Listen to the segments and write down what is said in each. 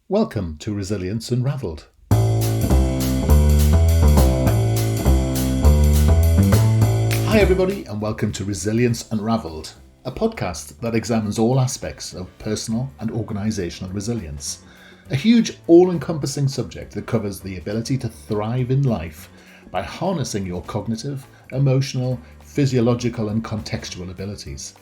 Welcome to Resilience Unravelled. Hi everybody and welcome to Resilience Unravelled, a podcast that examines all aspects of personal and organisational resilience. A huge all-encompassing subject that covers the ability to thrive in life by harnessing your cognitive, emotional, physiological and contextual abilities.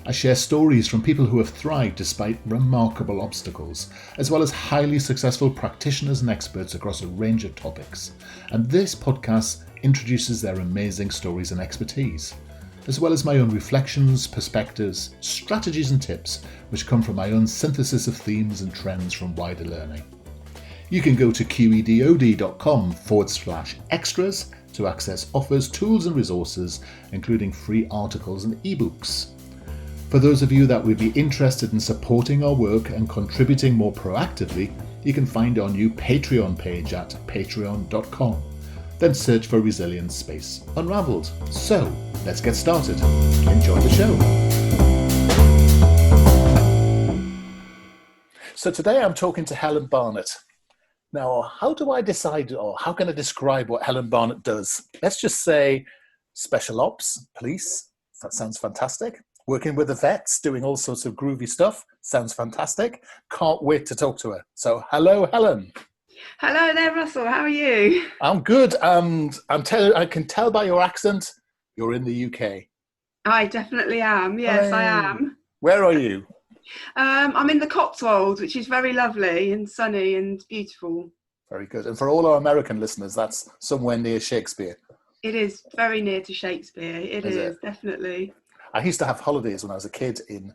I share stories from people who have thrived despite remarkable obstacles, as well as highly successful practitioners and experts across a range of topics. And this podcast introduces their amazing stories and expertise, as well as my own reflections, perspectives, strategies and tips, which come from my own synthesis of themes and trends from wider learning. You can go to qedod.com/extras to access offers, tools and resources, including free articles and ebooks. For those of you that would be interested in supporting our work and contributing more proactively, you can find our new Patreon page at patreon.com. Then search for Resilience Space Unravelled. So, let's get started. Enjoy the show. So today I'm talking to Helen Barnett. Now, how do I decide, or how can I describe what Helen Barnett does? Let's just say special ops, police. That sounds fantastic. Working with the vets, doing all sorts of groovy stuff. Sounds fantastic. Can't wait to talk to her. So, hello, Helen. Hello there, Russell. How are you? I'm good. I can tell by your accent, you're in the UK. I definitely am. Yes, I am. Where are you? I'm in the Cotswolds, which is very lovely and sunny and beautiful. Very good. And for all our American listeners, that's somewhere near Shakespeare. It is very near to Shakespeare. It is definitely. I used to have holidays when I was a kid in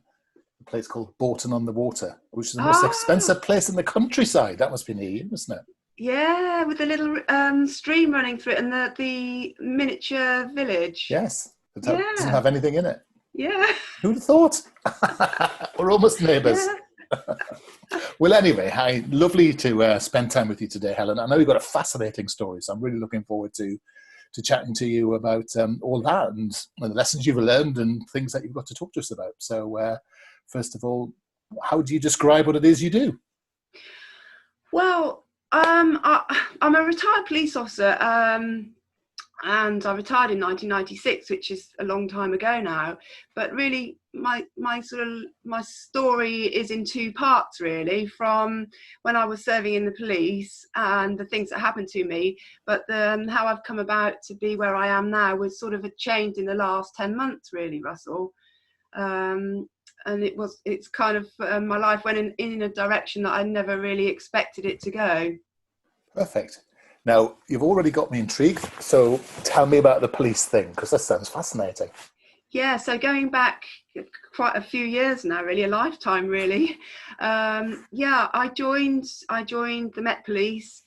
a place called Bourton-on-the-Water, which is the most expensive place in the countryside. That must be near you, isn't it? Yeah, with the little stream running through it and the miniature village. Yes. It doesn't have anything in it. Yeah. Who'd have thought? We're almost neighbours. Yeah. Well, anyway, hi. Lovely to spend time with you today, Helen. I know you've got a fascinating story, so I'm really looking forward to chatting to you about all that and the lessons you've learned and things that you've got to talk to us about. So first of all, how do you describe what it is you do? Well, I'm a retired police officer and I retired in 1996, which is a long time ago now. But really, my story is in two parts, really, from when I was serving in the police and the things that happened to me. But how I've come about to be where I am now was sort of a change in the last 10 months, really, Russell. And it's kind of my life went in a direction that I never really expected it to go. Perfect. Now, you've already got me intrigued, so tell me about the police thing, because that sounds fascinating. Yeah, so going back quite a few years now, really, a lifetime, really. I joined the Met Police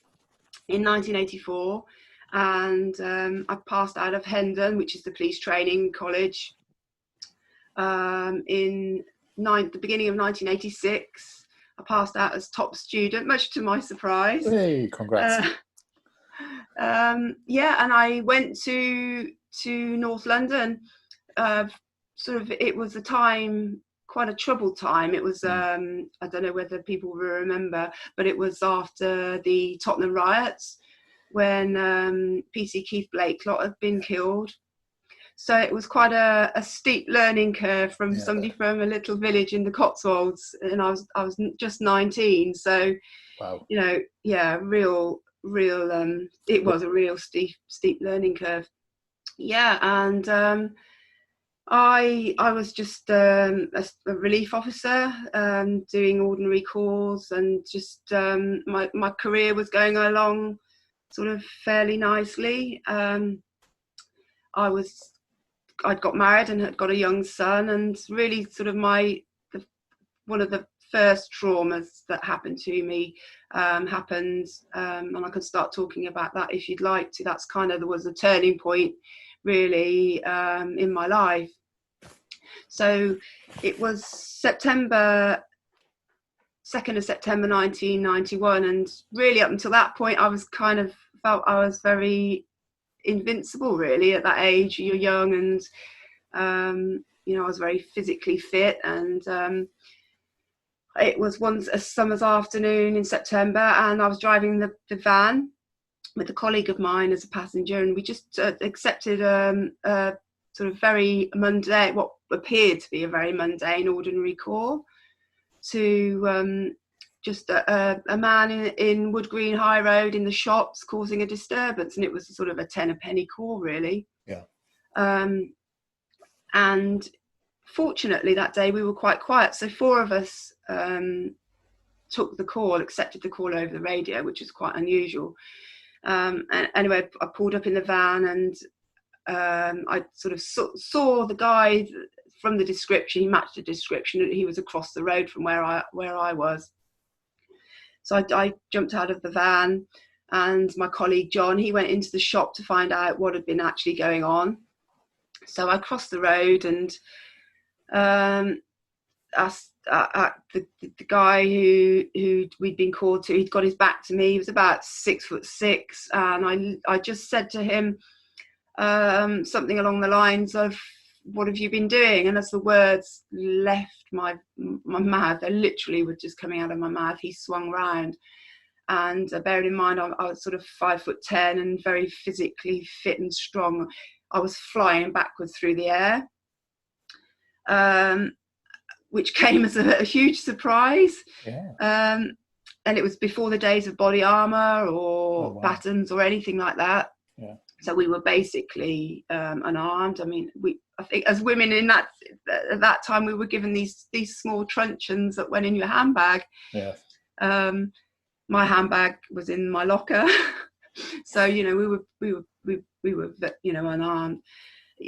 in 1984, and I passed out of Hendon, which is the police training college, in the beginning of 1986. I passed out as top student, much to my surprise. Hey, congrats. And I went to North London. It was a time, quite a troubled time. It was, I don't know whether people will remember, but it was after the Tottenham riots when PC Keith Blakelot had been killed. So it was quite a steep learning curve from somebody from a little village in the Cotswolds, and I was just 19. So, wow. It was a real steep learning curve. Yeah, and I was just a relief officer, doing ordinary calls, and just my career was going along sort of fairly nicely. I'd got married and had got a young son, and really sort of one of the first traumas that happened to me happened, and I could start talking about that if you'd like to. That's was a turning point, really, in my life. So it was 2nd of September 1991, and really up until that point I was felt I was very invincible, really. At that age, you're young, and I was very physically fit, and It was once a summer's afternoon in September, and I was driving the van with a colleague of mine as a passenger, and we just accepted a sort of very mundane, what appeared to be a very mundane, ordinary call to just a man in Wood Green High Road in the shops causing a disturbance, and it was sort of a penny call, really. Yeah. And fortunately that day we were quite quiet, so 4 of us accepted the call over the radio, which is quite unusual. And anyway, I pulled up in the van, and I sort of saw the guy from the description. He matched the description. He was across the road from where I was. So I jumped out of the van, and my colleague John, he went into the shop to find out what had been actually going on. So I crossed the road, and asked the guy who we'd been called to. He'd got his back to me. He was about 6'6", and I just said to him something along the lines of, "What have you been doing?" And as the words left my mouth, they literally were just coming out of my mouth, he swung round. And bearing in mind I was sort of 5'10" and very physically fit and strong, I was flying backwards through the air, which came as a huge surprise. Yeah. And it was before the days of body armour or batons or anything like that. Yeah. So we were basically unarmed. I mean, I think as women at that time, we were given these small truncheons that went in your handbag. Yeah. My handbag was in my locker, so we were unarmed.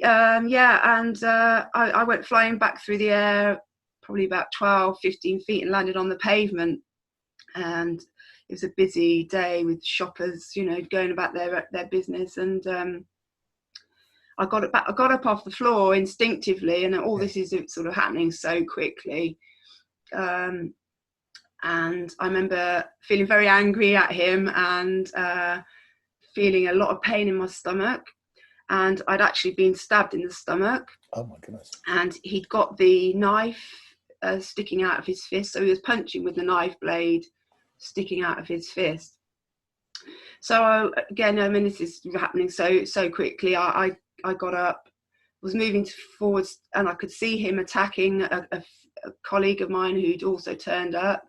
I went flying back through the air, probably about 12-15 feet, and landed on the pavement. And it was a busy day with shoppers, going about their business. And I got up off the floor instinctively, and all this is sort of happening so quickly. And I remember feeling very angry at him, and feeling a lot of pain in my stomach. And I'd actually been stabbed in the stomach. Oh my goodness. And he'd got the knife sticking out of his fist, so he was punching with the knife blade sticking out of his fist. So again, I mean, this is happening so quickly. I got up, was moving forwards, and I could see him attacking a colleague of mine who'd also turned up.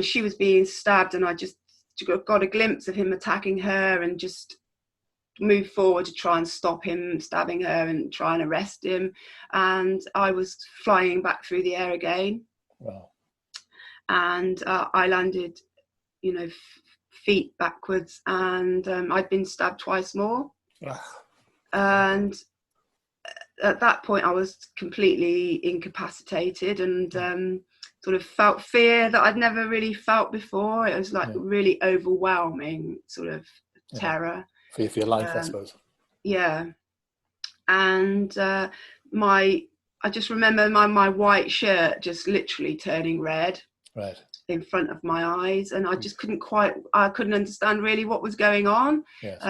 She was being stabbed, and I just got a glimpse of him attacking her, and just moved forward to try and stop him stabbing her and try and arrest him. And I was flying back through the air again. Wow. And I landed, feet backwards, and I'd been stabbed twice more. And at that point I was completely incapacitated, and sort of felt fear that I'd never really felt before. It was like really overwhelming sort of terror. Fear for your life, I suppose. Yeah. And I just remember my white shirt just literally turning red. Right. In front of my eyes, and I just couldn't understand really what was going on. Yes.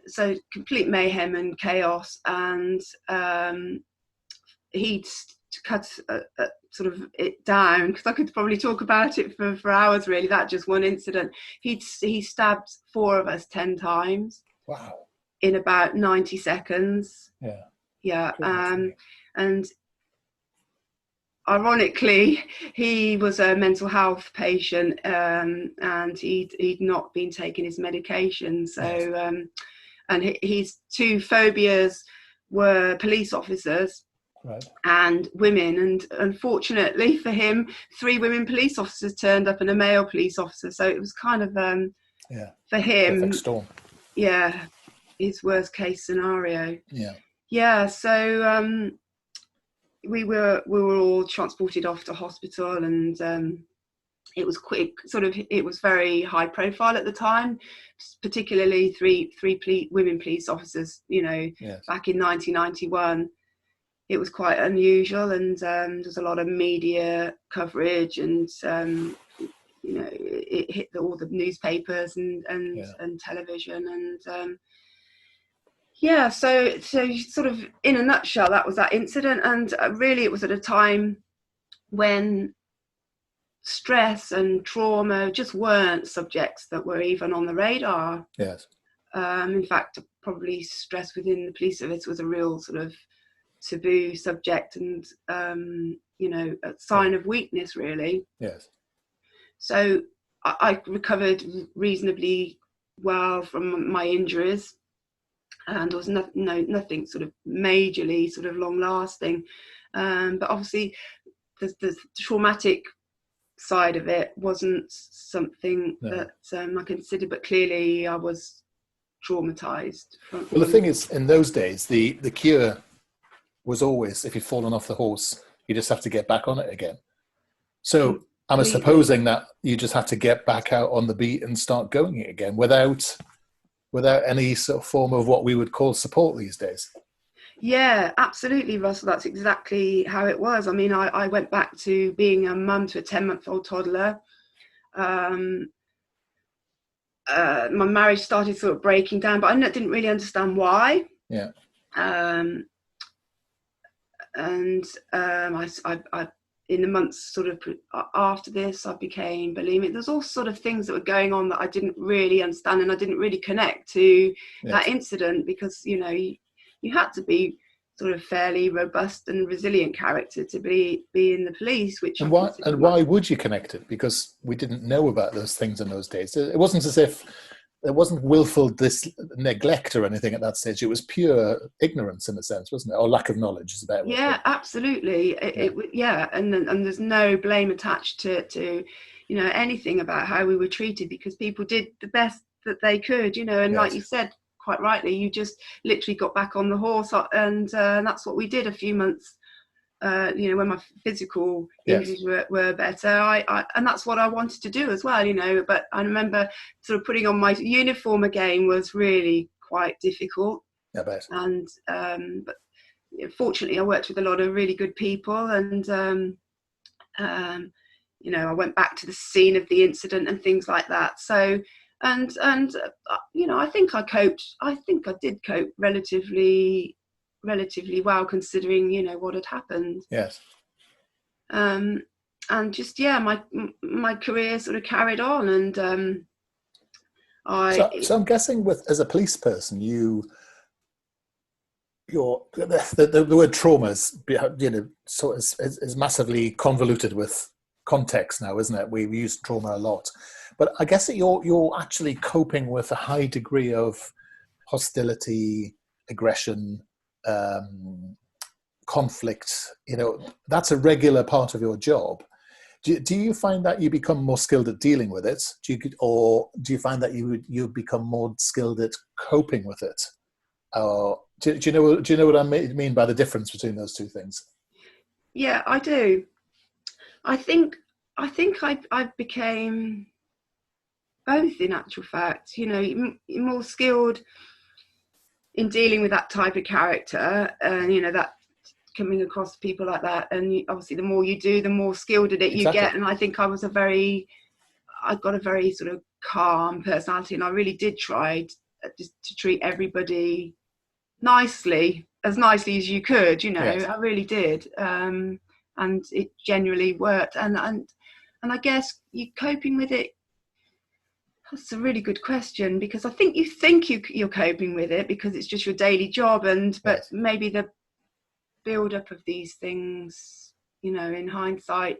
So complete mayhem and chaos, and he'd cut sort of it down, because I could probably talk about it for hours really, that just one incident. He stabbed 4 of us 10 times. Wow. In about 90 seconds. Yeah. And ironically, he was a mental health patient, and he'd not been taking his medication. So, and his 2 phobias were police officers, right, and women. And unfortunately for him, 3 women police officers turned up and a male police officer. So it was kind of for him, perfect storm. Yeah, his worst case scenario. Yeah. So. We were all transported off to hospital, and it was quick. It was very high profile at the time, particularly three women police officers. Back in 1991, it was quite unusual, and there's a lot of media coverage, and it hit all the newspapers and television, and. So sort of in a nutshell, that was that incident. And really it was at a time when stress and trauma just weren't subjects that were even on the radar. Yes. In fact, probably stress within the police service was a real sort of taboo subject, and a sign of weakness, really. Yes. So I recovered reasonably well from my injuries, and there was nothing sort of majorly sort of long lasting. But obviously, the traumatic side of it wasn't something that I considered, but clearly I was traumatized. Well, the thing is, in those days, the cure was always, if you'd fallen off the horse, you just have to get back on it again. So I'm supposing that you just have to get back out on the beat and start going it again without any sort of form of what we would call support these days. Yeah, absolutely, Russell. That's exactly how it was. I mean, I went back to being a mum to a 10-month-old toddler. My marriage started sort of breaking down, but I didn't really understand why. Yeah. I in the months sort of after this, I became bulimic. There's all sort of things that were going on that I didn't really understand, and I didn't really connect to that incident, because you had to be sort of fairly robust and resilient character to be in the police. And why would you connect it? Because we didn't know about those things in those days. It wasn't as if there wasn't willful neglect or anything at that stage. It was pure ignorance, in a sense, wasn't it? Or lack of knowledge is a better word. Yeah, absolutely. And there's no blame attached to anything about how we were treated, because people did the best that they could, and like you said quite rightly, you just literally got back on the horse, and that's what we did a few months. When my physical injuries were better, and that's what I wanted to do as well, but I remember sort of putting on my uniform again was really quite difficult. I bet. And but fortunately I worked with a lot of really good people, and I went back to the scene of the incident and things like that. So and I think I did cope relatively well, considering what had happened. Yes. And just my career sort of carried on, and so I'm guessing as a police person, the word trauma is massively convoluted with context now, isn't it? We use trauma a lot, but I guess that you're actually coping with a high degree of hostility, aggression, conflict. That's a regular part of your job. Do you find that you become more skilled at dealing with it? Or do you find that you become more skilled at coping with it? Do you know what I mean by the difference between those two things? Yeah, I do. I think I became both, in actual fact. You're more skilled in dealing with that type of character, and that coming across people like that, and obviously the more you do, the more skilled at it you get. And I think I got a very sort of calm personality, and I really did try to treat everybody nicely as you could. Yes. I really did, and it generally worked. And I guess you coping with it. That's a really good question, because I think you're coping with it because it's just your daily job, but maybe the build up of these things, in hindsight,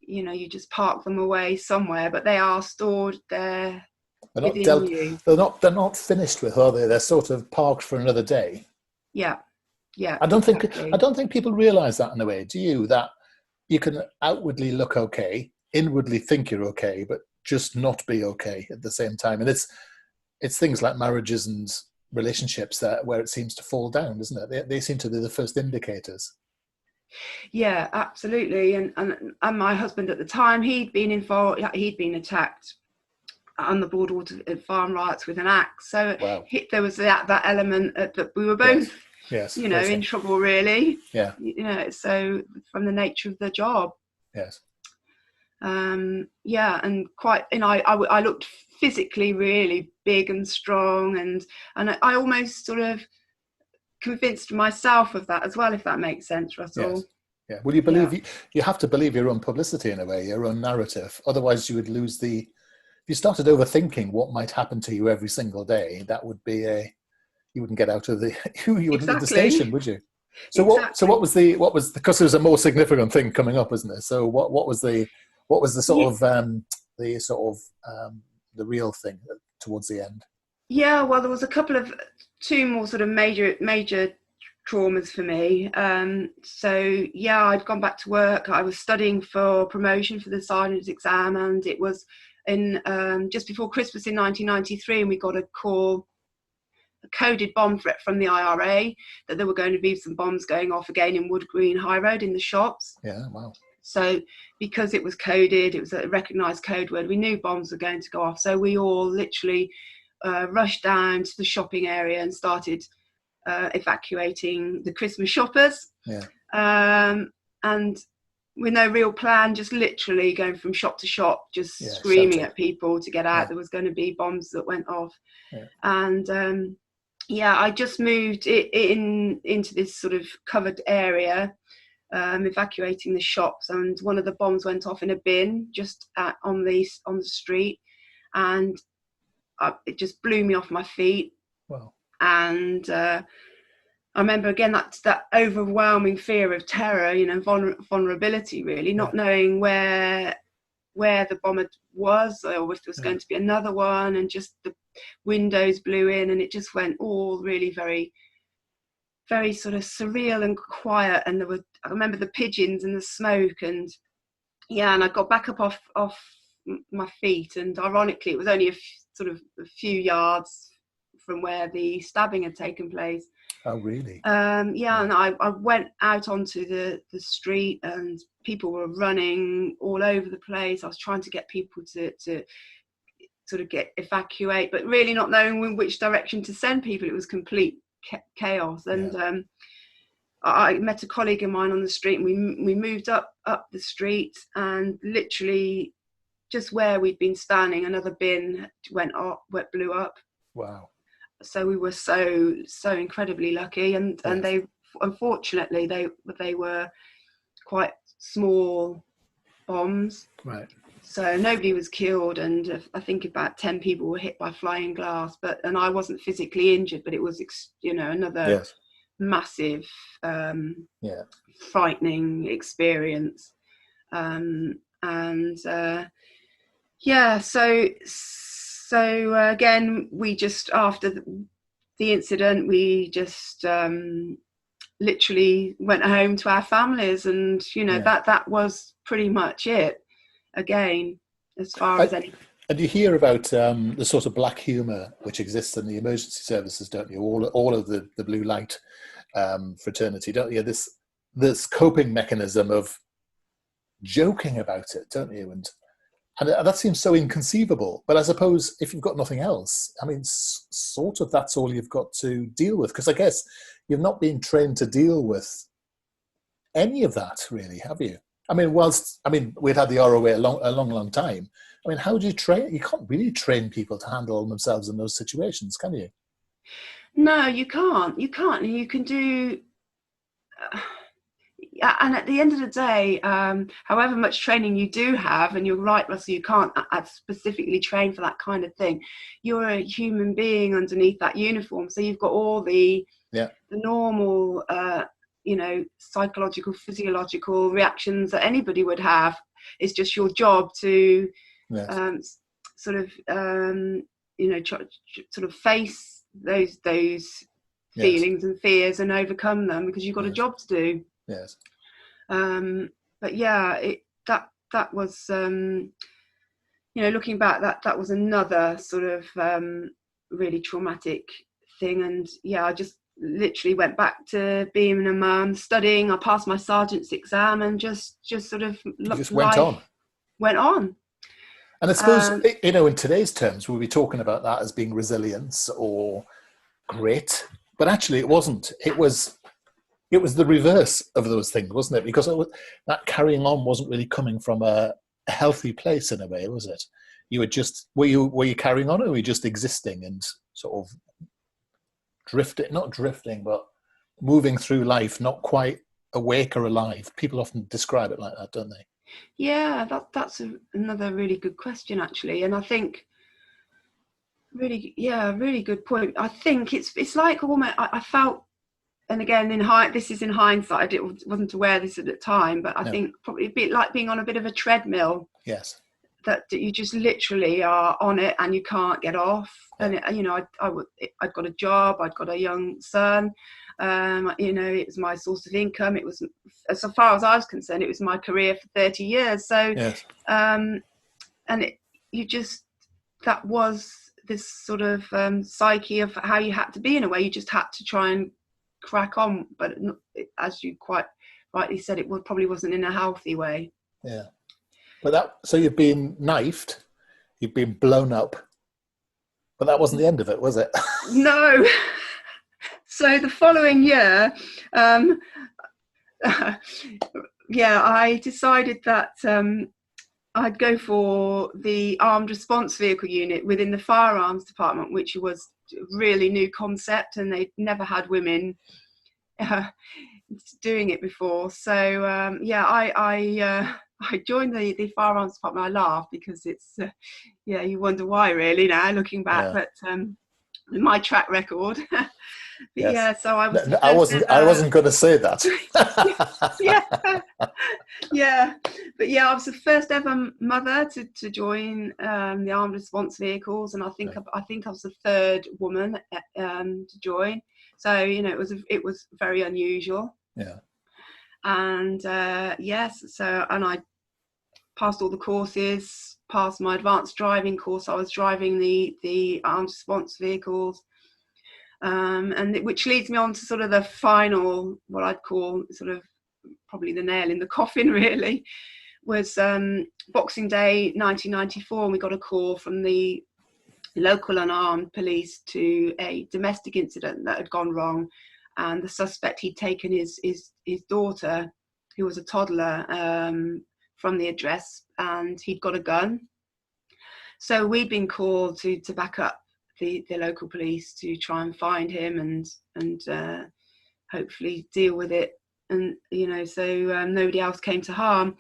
you just park them away somewhere, but they are stored there. They're not finished with, are they? They're sort of parked for another day. Yeah. I don't think people realise that in a way. Do you? That you can outwardly look okay, inwardly think you're okay, but just not be okay at the same time. And it's things like marriages and relationships where it seems to fall down, isn't it? They seem to be the first indicators. Yeah, absolutely. And my husband at the time, he'd been involved. He'd been attacked on the Boardwalk Farm riots with an axe. So wow. There was that element that we were both, yes, in trouble, really. Yeah. So from the nature of the job. Yes. And quite, I looked physically really big and strong, and I almost sort of convinced myself of that as well, if that makes sense, Russell. Yeah. Well, you Yeah, believe you have to believe your own publicity in a way, your own narrative. Otherwise, you would lose the. If you started overthinking what might happen to you every single day, that would be you wouldn't get out of the you wouldn't leave the station, exactly. would you? So what Exactly. was because there was a more significant thing coming up, isn't there? So what was the Yeah, sort of the real thing towards the end? yeah. Well, there was a couple of two more sort of major traumas for me. So yeah, I'd gone back to work. I was studying for promotion for the sergeant's exam, and it was in just before Christmas in 1993, and we got a call, a coded bomb threat from the IRA, that there were going to be some bombs going off again in Wood Green High Road in the shops. Yeah, wow. So because it was coded, it was a recognised code word, we knew bombs were going to go off. So we all literally rushed down to the shopping area and started evacuating the Christmas shoppers. Yeah. And with no real plan, just literally going from shop to shop, just screaming Shouting. at people to get out. Yeah. There was going to be bombs that went off. Yeah. And yeah, I just moved into this sort of covered area, evacuating the shops, and one of the bombs went off in a bin just on the street, and it just blew me off my feet. Wow. And I remember again that overwhelming fear of terror, vulnerability, really, not knowing where the bomber was, or if there was going to be another one, and just the windows blew in, and it just went all really very, very sort of surreal and quiet. And I remember the pigeons and the smoke, and I got back up off my feet, and ironically, it was only a few yards from where the stabbing had taken place. Oh, really? And I went out onto the street, and people were running all over the place. I was trying to get people to sort of evacuate, but really not knowing in which direction to send people. It was complete chaos. And I met a colleague of mine on the street, and we moved up the street, and literally just where we'd been standing, another bin blew up. Wow. So we were so incredibly lucky, and they, unfortunately, they were quite small bombs. Right. So nobody was killed, and I think about 10 people were hit by flying glass. And I wasn't physically injured, but it was another massive, frightening experience. So again, we just, after the incident, we just literally went home to our families, and that was pretty much it. Again, as far as any. And you hear about the sort of black humour which exists in the emergency services, don't you? All of the blue light fraternity, don't you? This coping mechanism of joking about it, don't you? And that seems so inconceivable. But I suppose if you've got nothing else, I mean, sort of that's all you've got to deal with. Because I guess you've not been trained to deal with any of that, really, have you? I mean, we'd had the ROA a long time. I mean, how do you train? You can't really train people to handle themselves in those situations, can you? No, you can't. You can't. And you can do... and at the end of the day, however much training you do have, and you're right, Russell, you can't specifically train for that kind of thing. You're a human being underneath that uniform, so you've got all the normal, psychological, physiological reactions that anybody would have. It's just your job to sort of face those feelings and fears and overcome them, because you've got a job to do. Yes. But yeah, that was looking back, that was another sort of really traumatic thing. And I just literally went back to being a mum, studying. I passed my sergeant's exam, and just sort of went on. And I suppose in today's terms we'll be talking about that as being resilience or grit, but actually it wasn't. It was the reverse of those things, wasn't it? Because that carrying on wasn't really coming from a healthy place in a way, was it? You were just, were you carrying on, or were you just existing and sort of not drifting, but moving through life, not quite awake or alive? People often describe it like that, don't they? Yeah, that's another really good question, actually. And I think really good point. I think it's like almost I felt, and again this is in hindsight, I wasn't aware of this at the time, but I think probably a bit like being on a bit of a treadmill. Yes. That you just literally are on it and you can't get off. And I'd got a job, I'd got a young son. It was my source of income. It was, as far as I was concerned, it was my career for 30 years. So, yes. That was this sort of psyche of how you had to be in a way. You just had to try and crack on. But as you quite rightly said, it probably wasn't in a healthy way. Yeah. But so you've been knifed, you've been blown up, but that wasn't the end of it, was it? No. So the following year, I decided that I'd go for the Armed Response Vehicle unit within the firearms department, which was a really new concept, and they'd never had women doing it before. So I joined the firearms department. I laugh because it's you wonder why really now looking back, but my track record. Yes. So I was. I wasn't going to say that. But I was the first ever mother to join the armed response vehicles, and I think I was the third woman to join. So it was very unusual. Yeah. And and I passed all the courses, passed my advanced driving course. I was driving the armed response vehicles. Which leads me on to sort of the final, what I'd call sort of probably the nail in the coffin really, was Boxing Day 1994, and we got a call from the local unarmed police to a domestic incident that had gone wrong, and the suspect, he'd taken his daughter, who was a toddler, from the address, and he'd got a gun. So we'd been called to back up the local police to try and find him and hopefully deal with it, and so nobody else came to harm.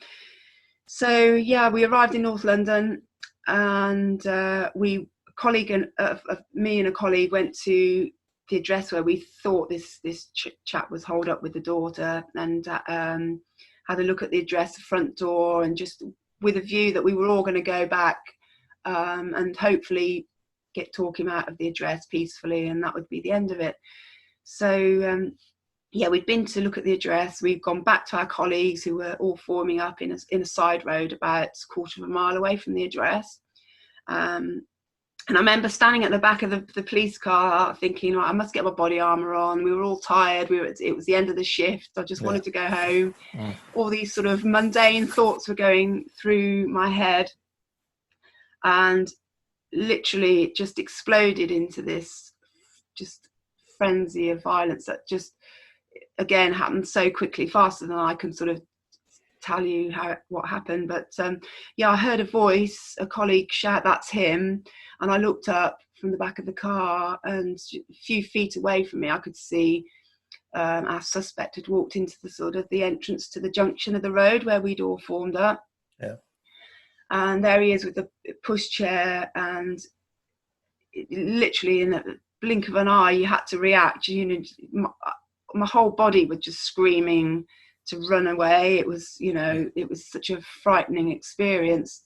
So we arrived in North London, and me and a colleague went to the address where we thought this chap was holed up with the daughter, and had a look at the address, the front door, and just with a view that we were all going to go back and hopefully talk him out of the address peacefully, and that would be the end of it. So we'd been to look at the address. We've gone back to our colleagues who were all forming up in a side road about a quarter of a mile away from the address. And I remember standing at the back of the police car thinking, I must get my body armour on. We were all tired. It was the end of the shift. I just wanted to go home. All these sort of mundane thoughts were going through my head. And literally it just exploded into this just frenzy of violence that just, again, happened so quickly, faster than I can sort of tell you what happened. But I heard a voice, a colleague shout, "That's him." And I looked up from the back of the car, and a few feet away from me I could see our suspect had walked into the entrance to the junction of the road where we'd all formed up. And there he is with the pushchair, and literally in a blink of an eye you had to react. My whole body was just screaming to run away. It was such a frightening experience,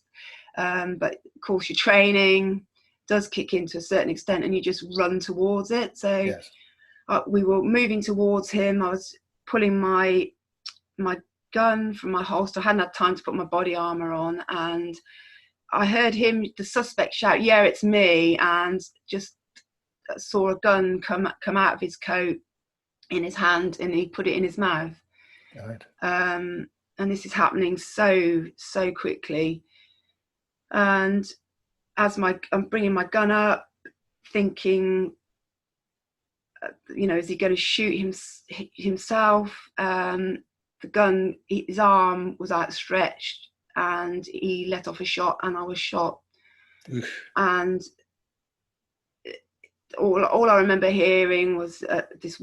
but of course your training does kick in to a certain extent, and you just run towards it. So we were moving towards him. I was pulling my gun from my holster. I hadn't had time to put my body armour on, and I heard the suspect shout, "Yeah, it's me," and just saw a gun come out of his coat in his hand, and he put it in his mouth. And this is happening so quickly, and as I'm bringing my gun up, thinking, is he going to shoot himself? The gun, his arm was outstretched, and he let off a shot, and I was shot. And all I remember hearing was this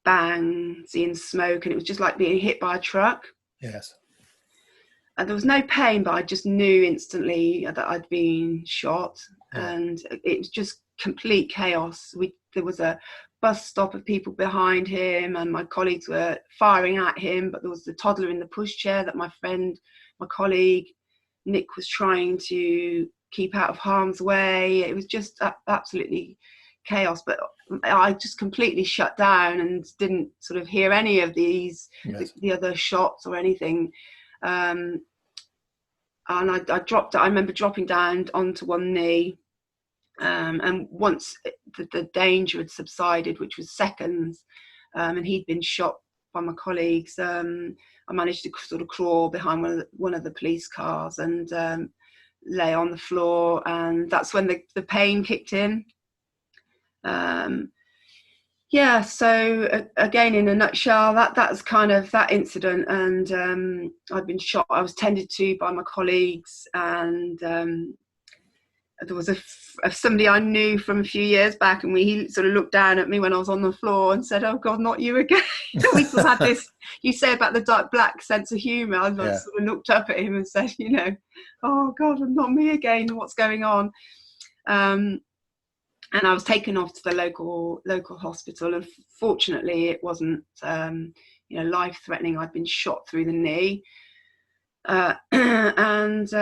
bang, seeing smoke, and it was just like being hit by a truck. Yes. And there was no pain, but I just knew instantly that I'd been shot, and it was just complete chaos. There was a bus stop of people behind him, and my colleagues were firing at him, but there was the toddler in the pushchair that my colleague Nick was trying to keep out of harm's way. It was just absolutely chaos, but I just completely shut down and didn't sort of hear any of these, the other shots or anything. And I remember dropping down onto one knee, and once the danger had subsided, which was seconds, and he'd been shot by my colleagues, I managed to sort of crawl behind one of the police cars and lay on the floor, and that's when the pain kicked in. So again, in a nutshell, that's kind of that incident. And I'd been shot. I was tended to by my colleagues, and there was somebody I knew from a few years back, and he sort of looked down at me when I was on the floor and said, "Oh God, not you again." We sort of had this, you say about the dark black sense of humour. I sort of looked up at him and said, "Oh God, not me again. What's going on?" And I was taken off to the local hospital, and fortunately it wasn't life-threatening. I'd been shot through the knee, and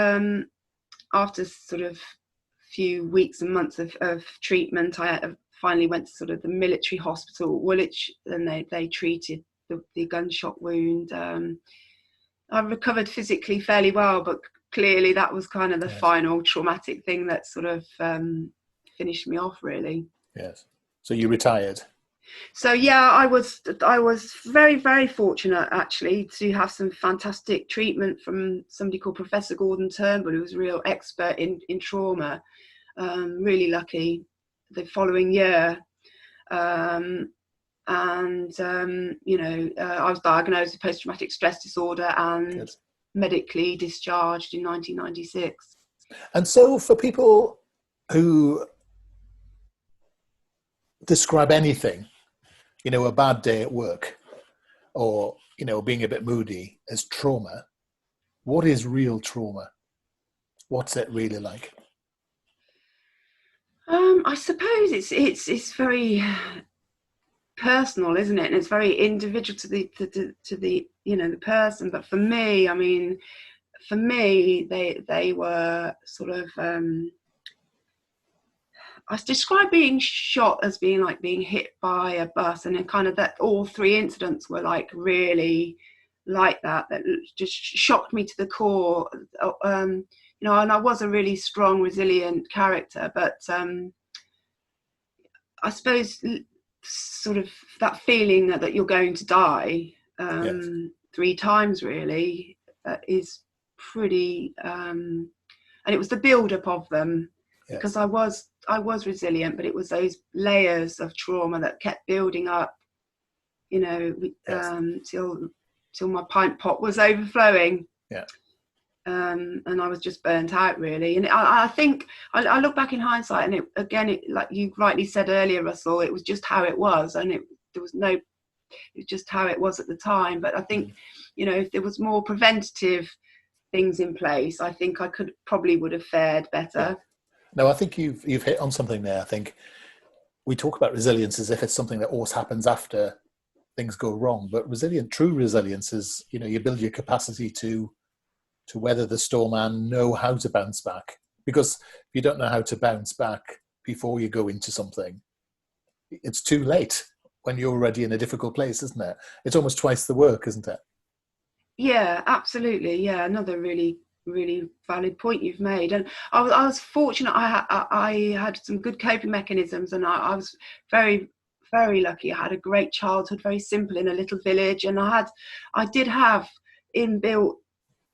after sort of few weeks and months of treatment, I finally went to sort of the military hospital, Woolwich, and they treated the gunshot wound. I recovered physically fairly well, but clearly that was kind of the final traumatic thing that sort of finished me off, really. Yes. So you retired? So yeah, I was very, very fortunate actually to have some fantastic treatment from somebody called Professor Gordon Turnbull, who was a real expert in trauma. Really lucky the following year. I was diagnosed with post-traumatic stress disorder and medically discharged in 1996. And so for people who describe anything, a bad day at work or, being a bit moody as trauma, what is real trauma? What's it really like? I suppose it's very personal, isn't it? And it's very individual to the the person. But for me, they were sort of. I describe being shot as being like being hit by a bus, and then kind of that all three incidents were like really like that just shocked me to the core. And I was a really strong, resilient character, but I suppose sort of that feeling that you're going to die 3 times really is pretty, and it was the build-up of them. Yes. Because I was resilient, but it was those layers of trauma that kept building up, till my pint pot was overflowing. Yeah. And I was just burnt out, really. And I think I look back in hindsight, and like you rightly said earlier, Russell, it was just how it was, and it was just how it was at the time. But I think, if there was more preventative things in place, I think I would have fared better. Yeah. No, I think you've hit on something there. I think we talk about resilience as if it's something that always happens after things go wrong, but true resilience is, you build your capacity to weather the storm and know how to bounce back. Because if you don't know how to bounce back before you go into something, it's too late when you're already in a difficult place, isn't it? It's almost twice the work, isn't it? Yeah, absolutely. Yeah, another really, really valid point you've made. And I was fortunate. I had some good coping mechanisms, and I was very, very lucky. I had a great childhood, very simple, in a little village, and I did have inbuilt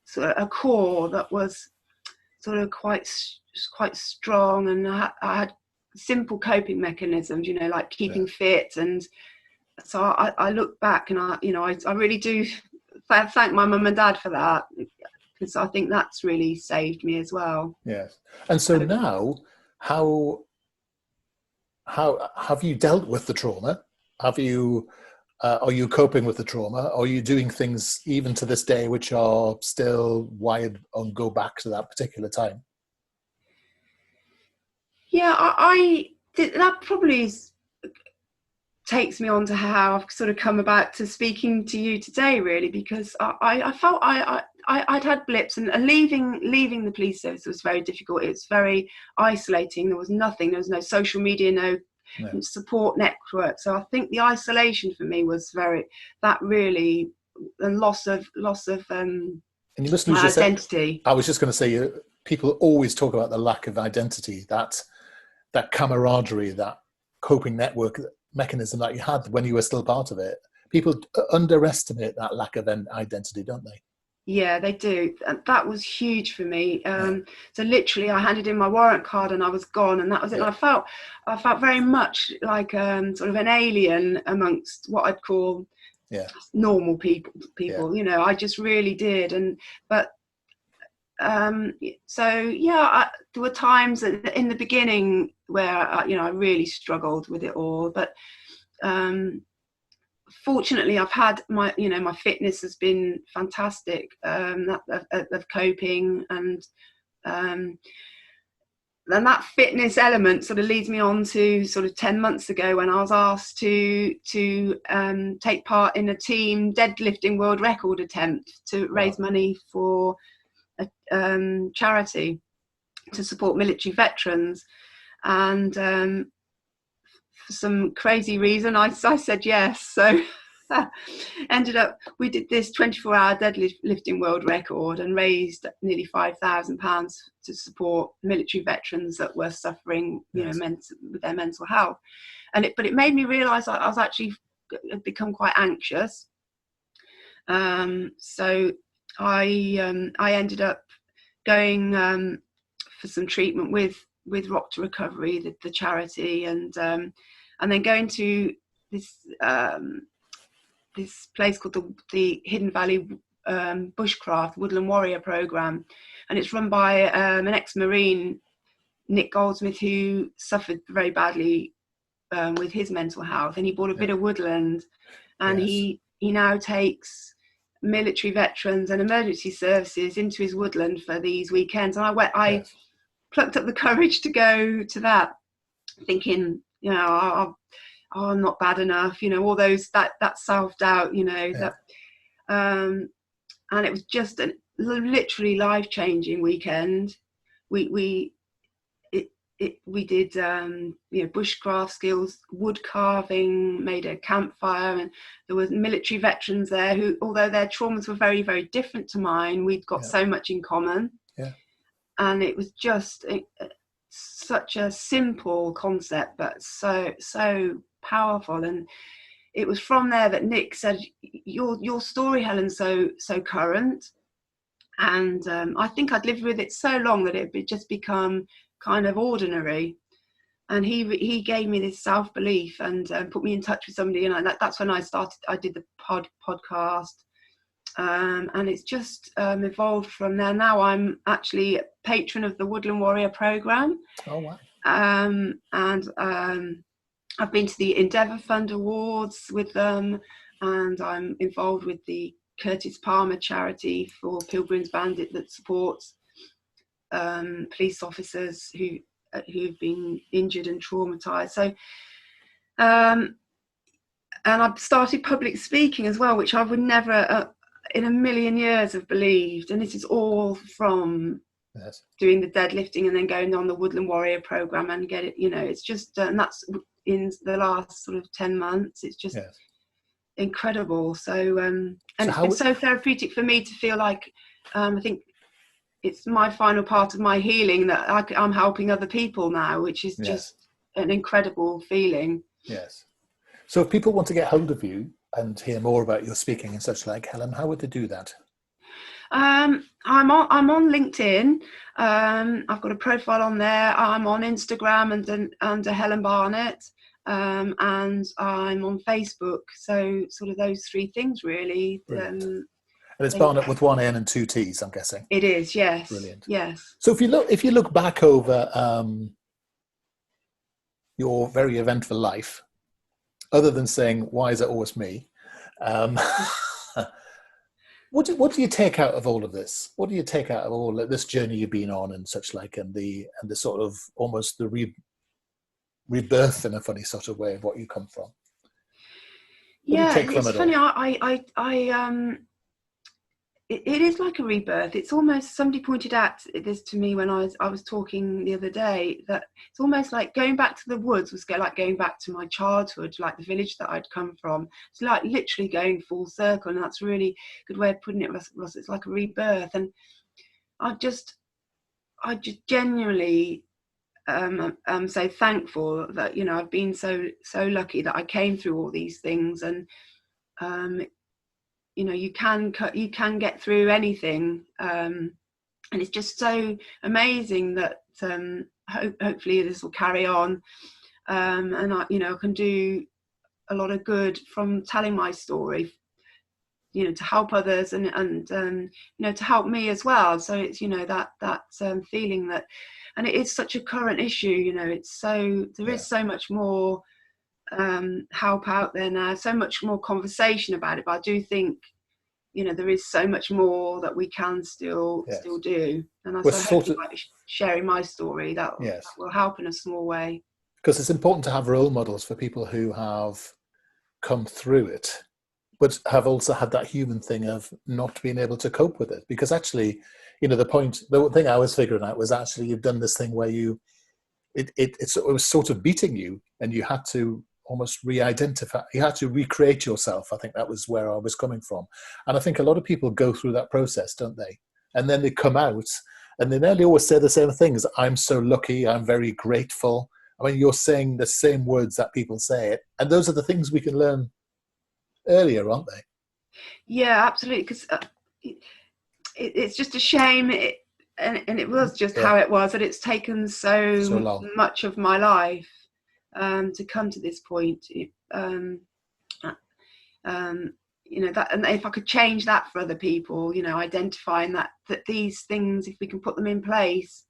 sort of a core that was sort of quite strong, and I had simple coping mechanisms, like keeping fit. And so I look back, and I really do thank my mum and dad for that, because I think that's really saved me as well. Yes. And so now, how have you dealt with the trauma? Have you Are you coping with the trauma? Are you doing things even to this day which are still wired and go back to that particular time? Yeah, that probably takes me on to how I've sort of come about to speaking to you today, really, because I felt I'd had blips, and leaving the police service was very difficult. It was very isolating. There was nothing. There was no social media, no support network. So I think the isolation for me was really and loss of And you must lose my your identity. I was just going to say, people always talk about the lack of identity, that camaraderie, that coping network mechanism that you had when you were still part of it. People underestimate that lack of identity, don't they? Yeah, they do. And that was huge for me. So literally I handed in my warrant card and I was gone, and that was it. And I felt very much like sort of an alien amongst what I'd call normal people. You know, I just really did. There were times in the beginning where I really struggled with it all, but fortunately I've had my fitness has been fantastic, of coping, and that fitness element sort of leads me on to sort of 10 months ago when I was asked to take part in a team deadlifting world record attempt to raise money for a charity to support military veterans. And for some crazy reason I said yes, so ended up, we did this 24-hour deadlifting world record and raised nearly £5,000 to support military veterans that were suffering with their mental health. But it made me realise I was actually had become quite anxious, so I ended up going for some treatment with Rock to Recovery, the charity, and then going to this place called the Hidden Valley Bushcraft Woodland Warrior Program, and it's run by an ex-Marine, Nick Goldsmith, who suffered very badly with his mental health, and he bought a bit of woodland, and he now takes military veterans and emergency services into his woodland for these weekends. And I plucked up the courage to go to that, thinking, I'm not bad enough, all those, that self-doubt, that, and it was just a literally life-changing weekend. We did bushcraft skills, wood carving, made a campfire, and there was military veterans there who, although their traumas were very, very different to mine, we'd got so much in common. And it was just such a simple concept, but so powerful. And it was from there that Nick said, your story, Helen, so current, and I think I'd lived with it so long that it had just become kind of ordinary. And he gave me this self-belief and put me in touch with somebody, and that's when I did the podcast, and it's just evolved from there. Now I'm actually a patron of the Woodland Warrior Program. Oh wow. And I've been to the Endeavour Fund Awards with them, and I'm involved with the Curtis Palmer charity for Pilgrims Bandit that supports police officers who've been injured and traumatized. So and I've started public speaking as well, which I would never in a million years have believed. And this is all from doing the deadlifting and then going on the Woodland Warrior Program and get it, it's just, and that's in the last sort of 10 months. It's just incredible. So, and it's been so therapeutic for me to feel like, I think it's my final part of my healing that I'm helping other people now, which is just an incredible feeling. Yes. So if people want to get hold of you and hear more about your speaking and such like, Helen, how would they do that? I'm on LinkedIn. I've got a profile on there. I'm on Instagram under Helen Barnett, and I'm on Facebook. So sort of those three things really. And it's Barnett with one N and two T's, I'm guessing. It is, yes. Brilliant. Yes. So if you look back over your very eventful life, other than saying, why is it always me? Um, what do you take out of all of this? What do you take out of all of this journey you've been on and such like, and the sort of almost the rebirth in a funny sort of way of what you come from? What do you take from it's it funny. all? It is like a rebirth. It's almost, somebody pointed out this to me when I was talking the other day, that it's almost like going back to the woods was like going back to my childhood, like the village that I'd come from. It's like literally going full circle, and that's a really good way of putting it, Ross. It's like a rebirth, and I just genuinely I'm so thankful that, you know, I've been so lucky that I came through all these things, and you know, you can get through anything, and it's just so amazing that hopefully this will carry on, and I can do a lot of good from telling my story, you know, to help others and you know, to help me as well. So it's, you know, that feeling that, and it is such a current issue, you know, it's so, there is so much more help out there now, so much more conversation about it, but I do think, you know, there is so much more that we can still do, and I hope by sharing my story that will help in a small way, because it's important to have role models for people who have come through it but have also had that human thing of not being able to cope with it. Because actually, you know, the thing I was figuring out was actually you've done this thing where it was sort of beating you, and you had to almost re-identify, you had to recreate yourself. I think that was where I was coming from. And I think a lot of people go through that process, don't they? And then they come out and they nearly always say the same things. I'm so lucky, I'm very grateful. I mean, you're saying the same words that people say, and those are the things we can learn earlier, aren't they? Yeah, absolutely. Because it's just a shame, and it was just how it was, that it's taken so much of my life to come to this point. You know, that, and if I could change that for other people, you know, identifying that these things, if we can put them in place,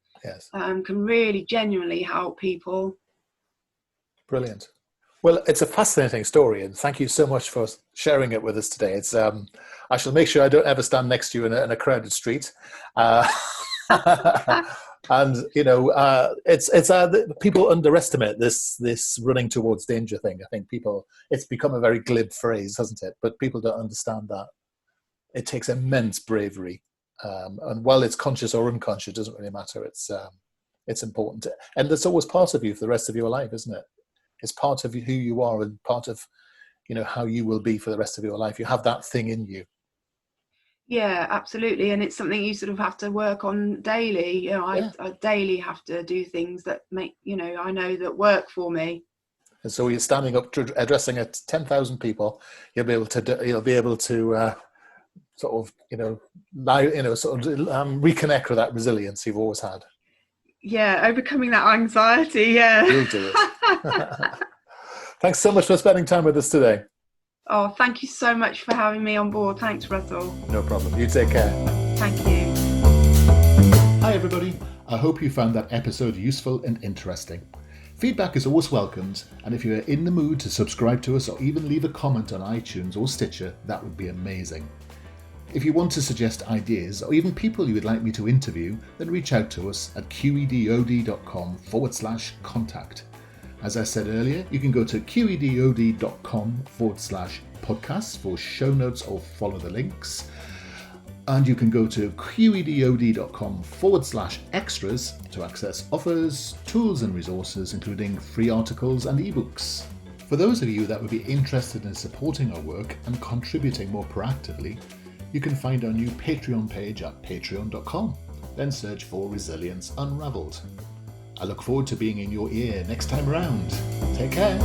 can really genuinely help people. Brilliant. Well, it's a fascinating story, and thank you so much for sharing it with us today. It's I shall make sure I don't ever stand next to you in a crowded street. And you know, it's people underestimate this running towards danger thing. I think it's become a very glib phrase, hasn't it? But people don't understand that it takes immense bravery, and while it's conscious or unconscious, it doesn't really matter. It's important, and it's always part of you for the rest of your life, isn't it? It's part of who you are, and part of, you know, how you will be for the rest of your life. You have that thing in you. Yeah, absolutely. And it's something you sort of have to work on daily. You know, I daily have to do things that make, you know, I know that work for me. And so you're standing up addressing 10,000 people. You'll be able to sort of, you know, reconnect with that resilience you've always had. Yeah, overcoming that anxiety. Yeah, you'll do it. Thanks so much for spending time with us today. Oh, thank you so much for having me on board. Thanks, Russell. No problem. You take care. Thank you. Hi, everybody. I hope you found that episode useful and interesting. Feedback is always welcomed, and if you are in the mood to subscribe to us or even leave a comment on iTunes or Stitcher, that would be amazing. If you want to suggest ideas or even people you would like me to interview, then reach out to us at qedod.com/contact. As I said earlier, you can go to qedod.com/podcasts for show notes or follow the links. And you can go to qedod.com/extras to access offers, tools and resources, including free articles and ebooks. For those of you that would be interested in supporting our work and contributing more proactively, you can find our new Patreon page at patreon.com. Then search for Resilience Unraveled. I look forward to being in your ear next time around. Take care.